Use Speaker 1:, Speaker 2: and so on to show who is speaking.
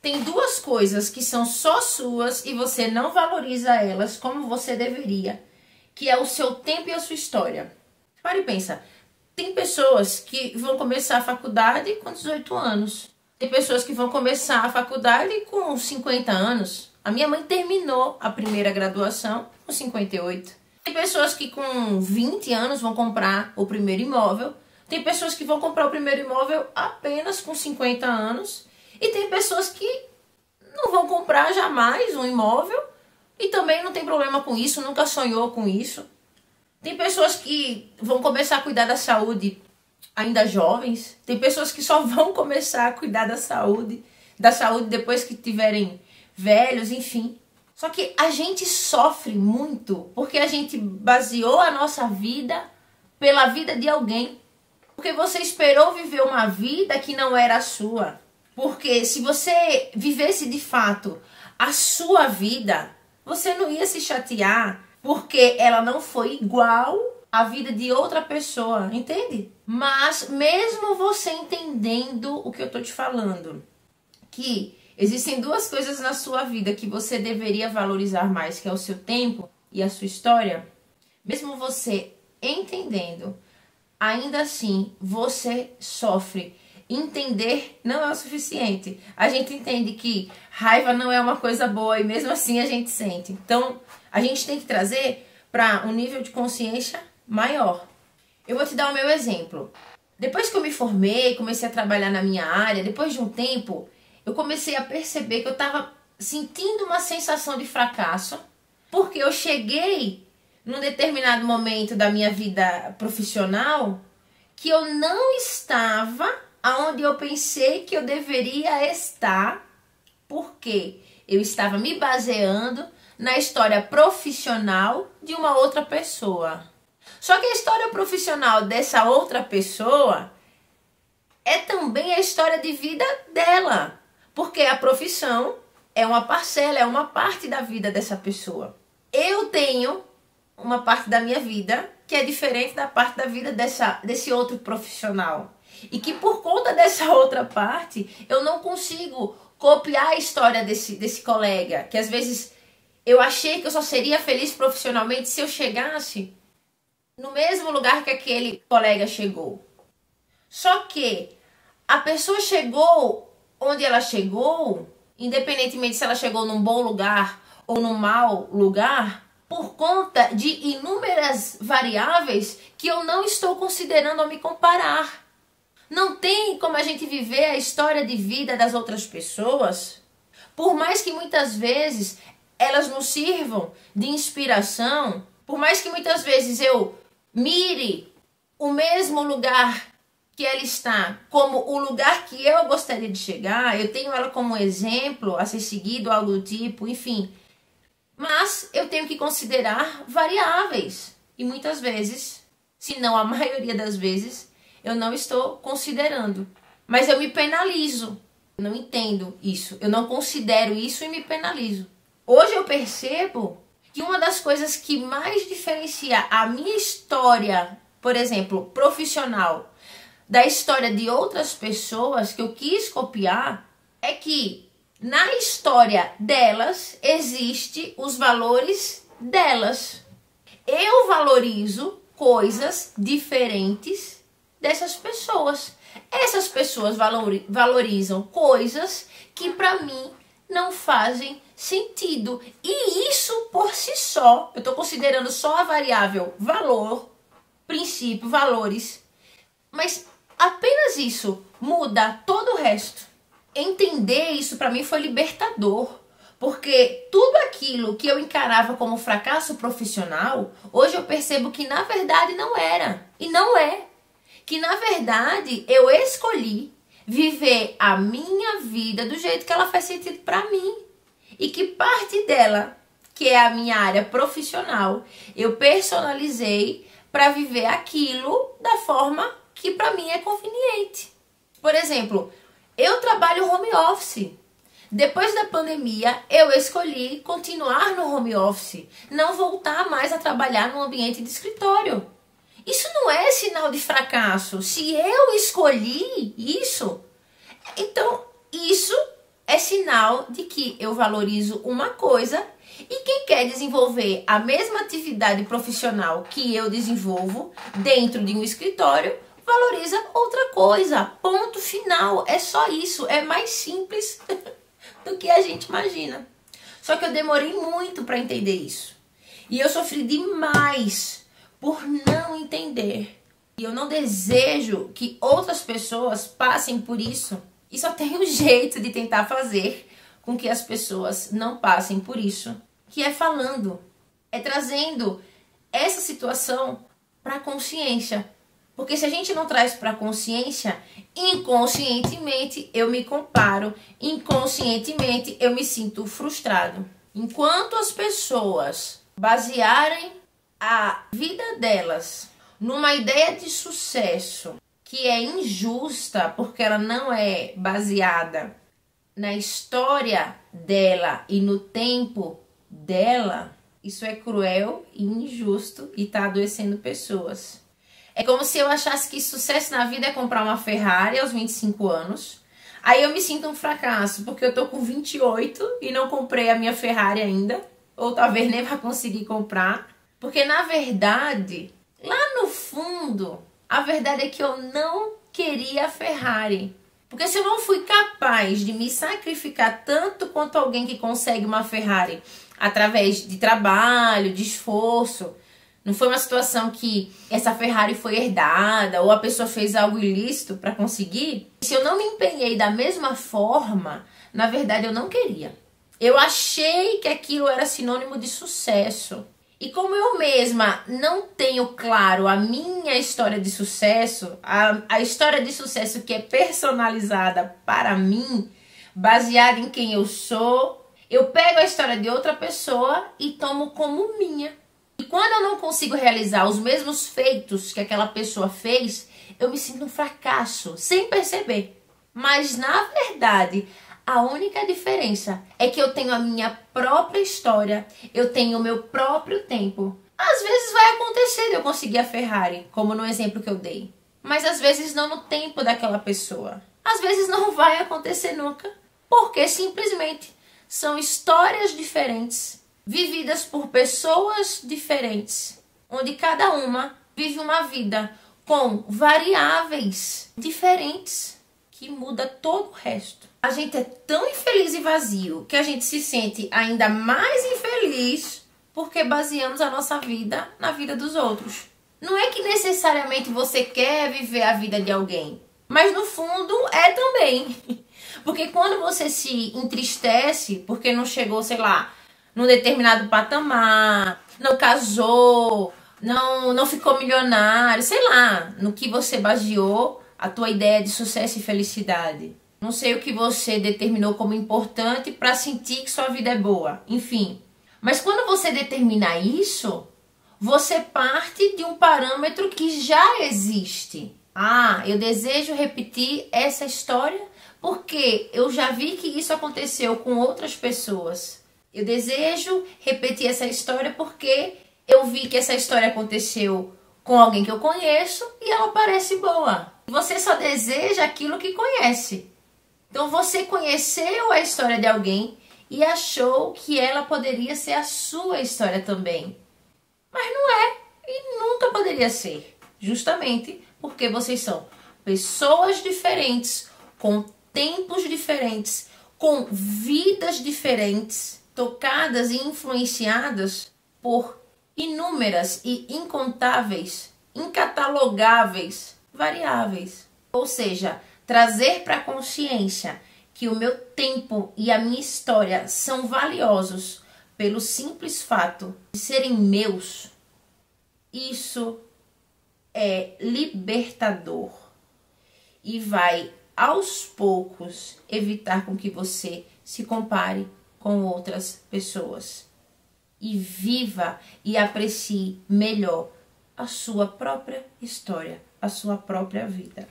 Speaker 1: tem duas coisas que são só suas e você não valoriza elas como você deveria, que é o seu tempo e a sua história. Para e pensa, tem pessoas que vão começar a faculdade com 18 anos. Tem pessoas que vão começar a faculdade com 50 anos. A minha mãe terminou a primeira graduação com 58. Tem pessoas que com 20 anos vão comprar o primeiro imóvel. Tem pessoas que vão comprar o primeiro imóvel apenas com 50 anos. E tem pessoas que não vão comprar jamais um imóvel e também não tem problema com isso, nunca sonhou com isso. Tem pessoas que vão começar a cuidar da saúde ainda jovens. Tem pessoas que só vão começar a cuidar da saúde depois que tiverem velhos, enfim. Só que a gente sofre muito porque a gente baseou a nossa vida pela vida de alguém. Porque você esperou viver uma vida que não era a sua. Porque se você vivesse de fato a sua vida, você não ia se chatear porque ela não foi igual à vida de outra pessoa, entende? Mas mesmo você entendendo o que eu tô te falando, que existem duas coisas na sua vida que você deveria valorizar mais, que é o seu tempo e a sua história, mesmo você entendendo, ainda assim você sofre. Entender não é o suficiente. A gente entende que raiva não é uma coisa boa e mesmo assim a gente sente. Então, a gente tem que trazer para um nível de consciência maior. Eu vou te dar o meu exemplo. Depois que eu me formei, comecei a trabalhar na minha área, depois de um tempo, eu comecei a perceber que eu estava sentindo uma sensação de fracasso, porque eu cheguei num determinado momento da minha vida profissional que eu não estava aonde eu pensei que eu deveria estar, porque eu estava me baseando na história profissional de uma outra pessoa. Só que a história profissional dessa outra pessoa é também a história de vida dela, porque a profissão é uma parcela, é uma parte da vida dessa pessoa. Eu tenho uma parte da minha vida que é diferente da parte da vida desse outro profissional. E que por conta dessa outra parte, eu não consigo copiar a história desse colega. Que às vezes eu achei que eu só seria feliz profissionalmente se eu chegasse no mesmo lugar que aquele colega chegou. Só que a pessoa chegou onde ela chegou, independentemente se ela chegou num bom lugar ou num mau lugar, por conta de inúmeras variáveis que eu não estou considerando ao me comparar. Não tem como a gente viver a história de vida das outras pessoas, por mais que muitas vezes elas nos sirvam de inspiração, por mais que muitas vezes eu mire o mesmo lugar que ela está como o lugar que eu gostaria de chegar, eu tenho ela como exemplo a ser seguido, algo do tipo, enfim. Mas eu tenho que considerar variáveis. E muitas vezes, se não a maioria das vezes, eu não estou considerando. Mas eu me penalizo. Eu não entendo isso. Eu não considero isso e me penalizo. Hoje eu percebo que uma das coisas que mais diferencia a minha história, por exemplo, profissional, da história de outras pessoas que eu quis copiar, é que na história delas existe os valores delas. Eu valorizo coisas diferentes dessas pessoas. Essas pessoas valorizam coisas que para mim não fazem sentido. E isso por si só, eu estou considerando só a variável valor, princípio, valores, mas apenas isso muda todo o resto. Entender isso para mim foi libertador, porque tudo aquilo que eu encarava como fracasso profissional, hoje eu percebo que na verdade não era, e não é. Que na verdade eu escolhi viver a minha vida do jeito que ela faz sentido para mim. E que parte dela, que é a minha área profissional, eu personalizei para viver aquilo da forma que para mim é conveniente. Por exemplo, eu trabalho home office. Depois da pandemia, eu escolhi continuar no home office, não voltar mais a trabalhar no ambiente de escritório. Isso não é sinal de fracasso. Se eu escolhi isso, então isso é sinal de que eu valorizo uma coisa e quem quer desenvolver a mesma atividade profissional que eu desenvolvo dentro de um escritório, valoriza outra coisa. Ponto final. É só isso. É mais simples do que a gente imagina. Só que eu demorei muito para entender isso. E eu sofri demais por não entender. E eu não desejo que outras pessoas passem por isso. E só tem um jeito de tentar fazer com que as pessoas não passem por isso, que é falando, é trazendo essa situação para a consciência. Porque se a gente não traz para a consciência, inconscientemente eu me comparo, inconscientemente eu me sinto frustrado. Enquanto as pessoas basearem a vida delas numa ideia de sucesso que é injusta, porque ela não é baseada na história dela e no tempo dela, isso é cruel e injusto e tá adoecendo pessoas. É como se eu achasse que sucesso na vida é comprar uma Ferrari aos 25 anos. Aí eu me sinto um fracasso, porque eu tô com 28 e não comprei a minha Ferrari ainda. Ou talvez nem vai conseguir comprar. Porque na verdade, lá no fundo, a verdade é que eu não queria a Ferrari. Porque se eu não fui capaz de me sacrificar tanto quanto alguém que consegue uma Ferrari através de trabalho, de esforço, não foi uma situação que essa Ferrari foi herdada ou a pessoa fez algo ilícito para conseguir. Se eu não me empenhei da mesma forma, na verdade eu não queria. Eu achei que aquilo era sinônimo de sucesso. E como eu mesma não tenho claro a minha história de sucesso, a história de sucesso que é personalizada para mim, baseada em quem eu sou, eu pego a história de outra pessoa e tomo como minha. E quando eu não consigo realizar os mesmos feitos que aquela pessoa fez, eu me sinto um fracasso, sem perceber. Mas, na verdade, a única diferença é que eu tenho a minha própria história, eu tenho o meu próprio tempo. Às vezes vai acontecer de eu conseguir a Ferrari, como no exemplo que eu dei. Mas às vezes não no tempo daquela pessoa. Às vezes não vai acontecer nunca, porque simplesmente são histórias diferentes, vividas por pessoas diferentes, onde cada uma vive uma vida com variáveis diferentes que muda todo o resto. A gente é tão infeliz e vazio que a gente se sente ainda mais infeliz porque baseamos a nossa vida na vida dos outros. Não é que necessariamente você quer viver a vida de alguém, mas no fundo é também. Porque quando você se entristece porque não chegou, sei lá, num determinado patamar, não casou, não ficou milionário, sei lá, no que você baseou a tua ideia de sucesso e felicidade. Não sei o que você determinou como importante para sentir que sua vida é boa, enfim. Mas quando você determina isso, você parte de um parâmetro que já existe. Ah, eu desejo repetir essa história porque eu já vi que isso aconteceu com outras pessoas. Eu desejo repetir essa história porque eu vi que essa história aconteceu com alguém que eu conheço e ela parece boa. Você só deseja aquilo que conhece. Então você conheceu a história de alguém e achou que ela poderia ser a sua história também. Mas não é e nunca poderia ser. Justamente porque vocês são pessoas diferentes, com tempos diferentes, com vidas diferentes, tocadas e influenciadas por inúmeras e incontáveis, incatalogáveis variáveis. Ou seja, trazer para a consciência que o meu tempo e a minha história são valiosos pelo simples fato de serem meus, isso é libertador e vai aos poucos evitar com que você se compare com outras pessoas e viva e aprecie melhor a sua própria história, a sua própria vida.